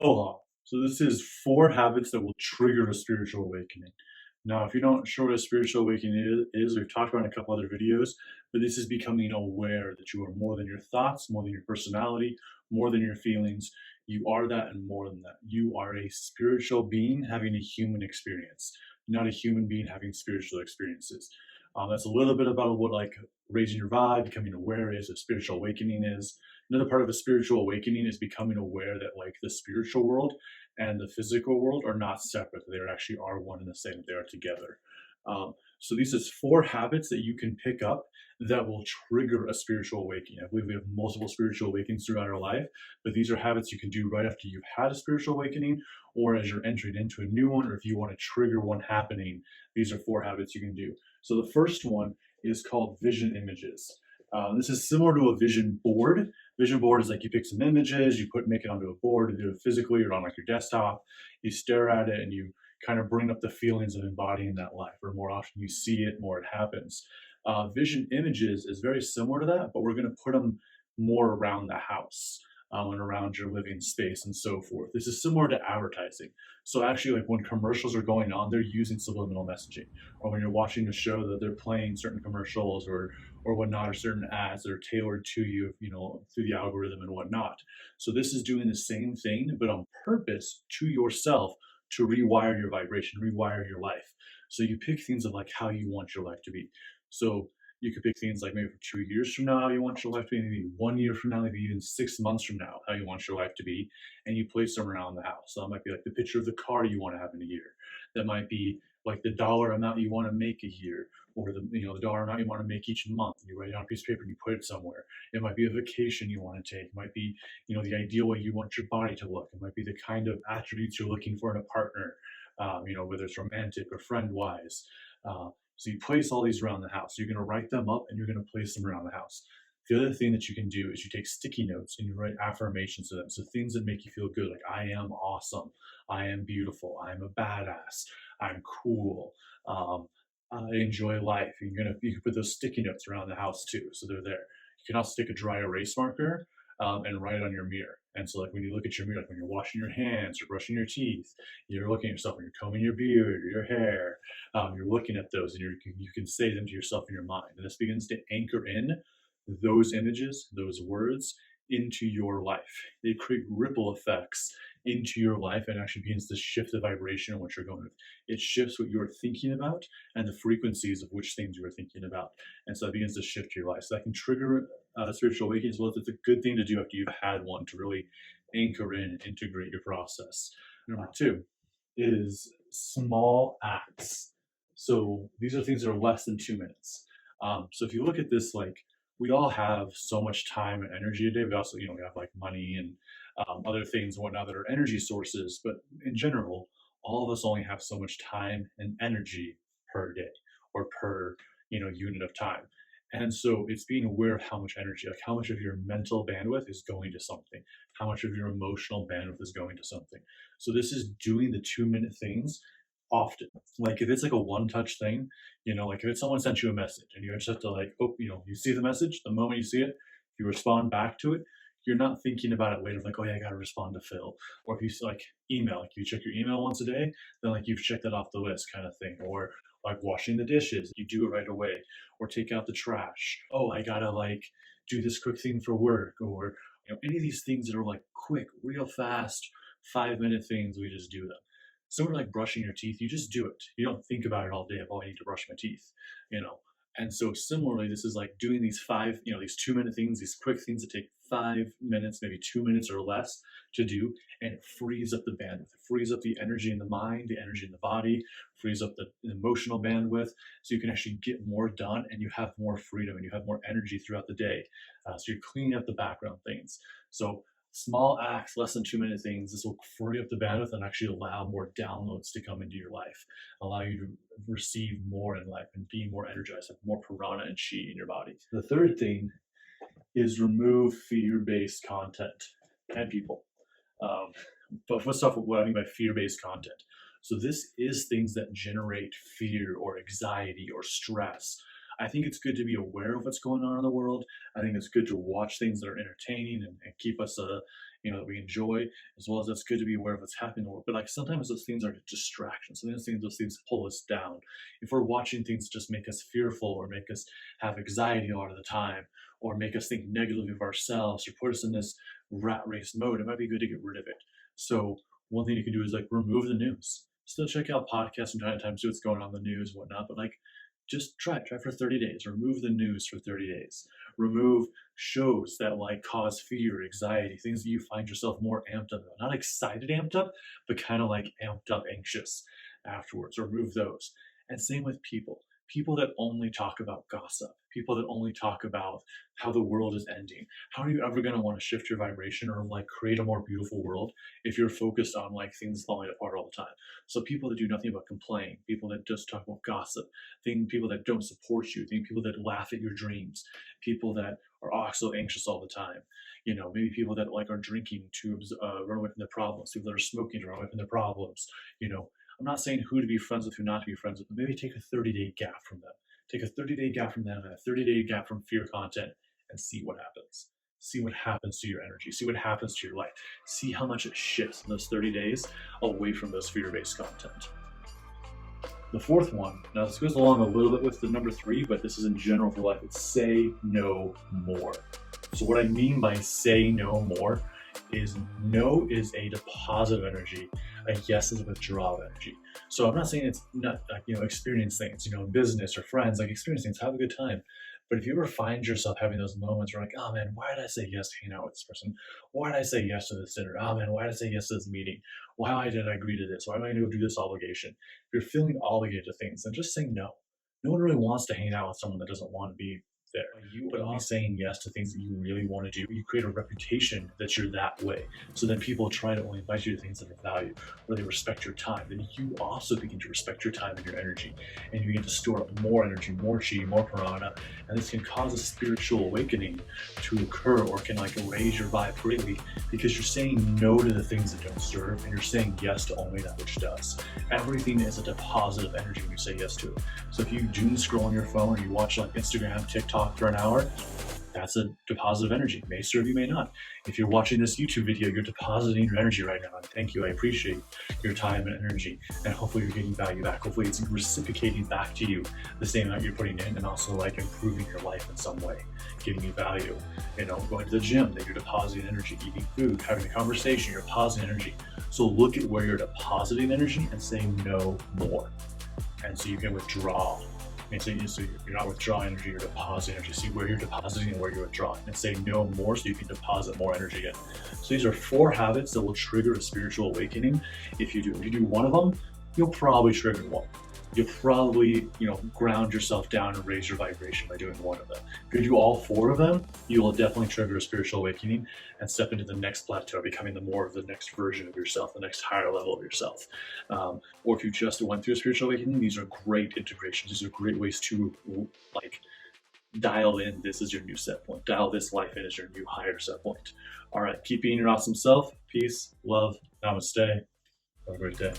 Aloha. So this is 4 habits that will trigger a spiritual awakening. Now, if you're not sure what a spiritual awakening is, we've talked about it in a couple other videos, but this is becoming aware that you are more than your thoughts, more than your personality, more than your feelings. You are that and more than that. You are a spiritual being having a human experience, not a human being having spiritual experiences. That's a little bit about what like raising your vibe, becoming aware is, a spiritual awakening is. Another part of a spiritual awakening is becoming aware that like the spiritual world and the physical world are not separate. They actually are one and the same. They are together. So these is 4 habits that you can pick up that will trigger a spiritual awakening. I believe we have multiple spiritual awakenings throughout our life, but these are habits you can do right after you've had a spiritual awakening or as you're entering into a new one, or if you want to trigger one happening, these are 4 habits you can do. So the first one is called vision images. This is similar to a vision board. Vision board is like you pick some images, you make it onto a board, you do it physically or on like your desktop. You stare at it and you kind of bring up the feelings of embodying that life. Or more often you see it, more it happens. Vision images is very similar to that, but we're going to put them more around the house. And around your living space and so forth. This is similar to advertising. So actually, like when commercials are going on, they're using subliminal messaging. Or when you're watching a show that they're playing certain commercials or whatnot, or certain ads that are tailored to you, through the algorithm and whatnot. So this is doing the same thing, but on purpose to yourself to rewire your vibration, rewire your life. So you pick things of like how you want your life to be. So you could pick things like maybe for 2 years from now, how you want your life to be, maybe 1 year from now, maybe even 6 months from now, how you want your life to be, and you place them around the house. So that might be like the picture of the car you want to have in a year. That might be like the dollar amount you want to make a year, or the dollar amount you want to make each month. You write it on a piece of paper and you put it somewhere. It might be a vacation you want to take. It might be the ideal way you want your body to look. It might be the kind of attributes you're looking for in a partner. Whether it's romantic or friend wise. So you place all these around the house. You're going to write them up and you're going to place them around the house. The other thing that you can do is you take sticky notes and you write affirmations to them. So things that make you feel good, like I am awesome, I am beautiful, I am a badass, I'm cool, I enjoy life. You can put those sticky notes around the house too, so they're there. You can also take a dry erase marker and write it on your mirror. And so, like when you look at your mirror, like when you're washing your hands or brushing your teeth, you're looking at yourself when you're combing your beard or your hair. You're looking at those, and you can say them to yourself in your mind, and this begins to anchor in those images, those words into your life. They create ripple effects into your life and actually begins to shift the vibration of what you're going with. It shifts what you're thinking about and the frequencies of which things you are thinking about. And so that begins to shift your life. So that can trigger spiritual awakening as well. It's a good thing to do after you've had one to really anchor in and integrate your process. Number 2 is small acts. So these are things that are less than 2 minutes. So if you look at this, like we all have so much time and energy a day. We also, we have like money and other things and whatnot that are energy sources. But in general, all of us only have so much time and energy per day or per unit of time. And so it's being aware of how much energy, like how much of your mental bandwidth is going to something, how much of your emotional bandwidth is going to something. So this is doing the 2 minute things often. Like if it's like a one touch thing, like if someone sent you a message and you just have to like, oh, you see the message, the moment you see it, you respond back to it. You're not thinking about it later, like, oh yeah, I gotta respond to Phil. Or if you like email, like you check your email once a day, then like you've checked that off the list kind of thing. Or like washing the dishes, you do it right away. Or take out the trash. Oh, I gotta like do this quick thing for work. Or any of these things that are like quick, real fast, 5 minute things, we just do them. Similar like brushing your teeth, you just do it. You don't think about it all day of, oh, I need to brush my teeth, you know. And so similarly, this is like doing these these 2 minute things, these quick things that take 5 minutes, maybe 2 minutes or less to do, and it frees up the bandwidth. It frees up the energy in the mind, the energy in the body, frees up the emotional bandwidth, so you can actually get more done and you have more freedom and you have more energy throughout the day. So you're cleaning up the background things. So small acts, less than 2 minute things, this will free up the bandwidth and actually allow more downloads to come into your life, allow you to receive more in life and be more energized, have more prana and chi in your body. The third thing is remove fear-based content and people. But first off, what I mean by fear-based content. So this is things that generate fear or anxiety or stress. I think it's good to be aware of what's going on in the world. I think it's good to watch things that are entertaining and keep us, that we enjoy, as well as it's good to be aware of what's happening in the world. But like sometimes those things are distractions. Sometimes those things pull us down. If we're watching things that just make us fearful or make us have anxiety a lot of the time, or make us think negatively of ourselves or put us in this rat race mode, it might be good to get rid of it. So one thing you can do is like remove the news. Still check out podcasts from time to time, see what's going on in the news and whatnot, but like just try for 30 days. Remove the news for 30 days. Remove shows that like cause fear, anxiety, things that you find yourself more amped up about. Not excited amped up, but kind of like amped up anxious afterwards. Remove those. And same with people. People that only talk about gossip, people that only talk about how the world is ending. How are you ever going to want to shift your vibration or like create a more beautiful world if you're focused on like things falling apart all the time? So people that do nothing but complain, people that just talk about gossip, people that don't support you, people that laugh at your dreams, people that are also anxious all the time. Maybe people that like are drinking to run away from their problems, people that are smoking to run away from their problems. I'm not saying who to be friends with, who not to be friends with, but maybe take a 30-day gap from them. Take a 30-day gap from them and a 30-day gap from fear content and see what happens. See what happens to your energy. See what happens to your life. See how much it shifts in those 30 days away from those fear-based content. The fourth one, now this goes along a little bit with the number 3, but this is in general for life. It's say no more. So what I mean by say no more is no is a deposit of energy, a yes is a withdrawal of energy. So I'm not saying it's not like, experience things, in business or friends, like experience things, have a good time. But if you ever find yourself having those moments where like, oh man, why did I say yes to hang out with this person? Why did I say yes to this dinner? Oh man, why did I say yes to this meeting? Why did I agree to this? Why am I going to go do this obligation? If you're feeling obligated to things, then just say no. No one really wants to hang out with someone that doesn't want to be there. But only saying yes to things that you really want to do, you create a reputation that you're that way. So then people try to only invite you to things that are valued, or they respect your time. Then you also begin to respect your time and your energy, and you begin to store up more energy, more chi, more prana, and this can cause a spiritual awakening to occur, or can like raise your vibe greatly because you're saying no to the things that don't serve, and you're saying yes to only that which does. Everything is a deposit of energy when you say yes to it. So if you doom scroll on your phone, or you watch like Instagram, TikTok for an hour, that's a deposit of energy. May serve you, may not. If you're watching this YouTube video, you're depositing your energy right now. And thank you. I appreciate your time and energy. And hopefully you're getting value back. Hopefully it's reciprocating back to you the same amount you're putting in, and also like improving your life in some way, giving you value. Going to the gym, that you're depositing energy, eating food, having a conversation, you're depositing energy. So look at where you're depositing energy and say no more. And so you can withdraw. And so you're not withdrawing energy, you're depositing energy. See where you're depositing and where you're withdrawing. And say no more so you can deposit more energy in. So these are 4 habits that will trigger a spiritual awakening. If you do one of them, you'll probably trigger one. You'll probably, ground yourself down and raise your vibration by doing one of them. If you do all 4 of them, you will definitely trigger a spiritual awakening and step into the next plateau, becoming the next version of yourself, the next higher level of yourself. Or if you just went through a spiritual awakening, these are great integrations. These are great ways to dial in. This is your new set point. Dial this life in as your new higher set point. All right, keep being your awesome self. Peace, love, namaste. Have a great day.